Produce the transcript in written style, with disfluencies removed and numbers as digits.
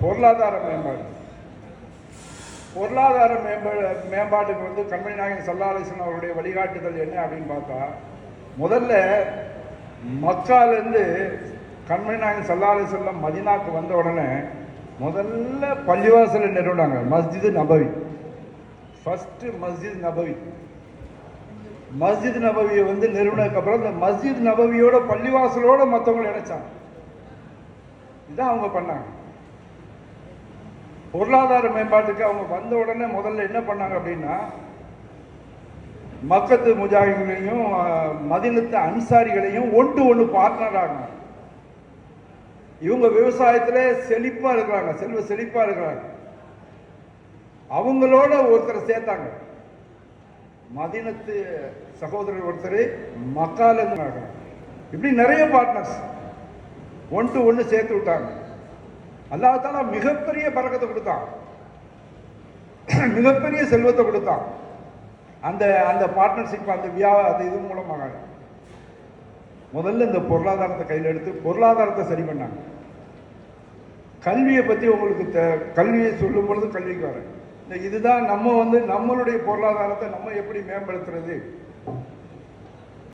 பொருளாதார மேம்பாடு. பொருளாதார மேம்பாட்டுக்கு வந்து கண்மணி நாயகன் ஸல்லல்லாஹு அலைஹி வஸல்லம் அவருடைய வழிகாட்டுதல் என்ன அப்படின்னு பார்த்தா, முதல்ல மக்காலேருந்து கண்மணி நாயகன் ஸல்லல்லாஹு அலைஹி வஸல்லம் மதீனாவுக்கு வந்த உடனே முதல்ல பள்ளிவாசலை நிறுவனாங்க. மஸ்ஜிது நபவி, ஃபர்ஸ்ட் மஸ்ஜித் நபவி. மஸ்ஜித் நபவியை வந்து நிறுவனதுக்கப்புறம் இந்த மஸ்ஜித் நபவியோட பள்ளிவாசலோட மற்றவங்களை இணைச்சாங்க. இதுதான் அவங்க பண்ணாங்க. பொருளாதார மேம்பாட்டுக்கு அவங்க வந்த உடனே முதல்ல என்ன பண்ணாங்க அப்படின்னா, மக்கத்து முஜாஹிதீன்களையும் மதீனத்து அன்சாரிகளையும் ஒன்று பார்ட்னர் ஆகினாங்க. இவங்க விவசாயத்தில் செழிப்பா இருக்கிறாங்க, செல்வ செழிப்பா இருக்கிறாங்க. அவங்களோட ஒருத்தரை சேர்த்தாங்க. மதீனத்து சகோதரர் ஒருத்தர் மக்கால இருந்து. இப்படி நிறைய பார்ட்னர்ஸ் ஒன்று சேர்த்து விட்டாங்க. அல்லாஹ் தஆலா மிகப்பெரிய பரக்கத்தை கொடுத்தான், மிகப்பெரிய செல்வத்தை கொடுத்தான். அந்த அந்த பார்ட்னர்ஷிப், அந்த இது மூலமாக முதல்ல இந்த பொருளாதாரத்தை கையில் எடுத்து பொருளாதாரத்தை சரி பண்ணாங்க. கல்வியை பற்றி உங்களுக்கு கல்வியை சொல்லும் பொழுது கல்விக்கு வரேன். இதுதான் நம்ம வந்து நம்மளுடைய பொருளாதாரத்தை நம்ம எப்படி மேம்படுத்துறது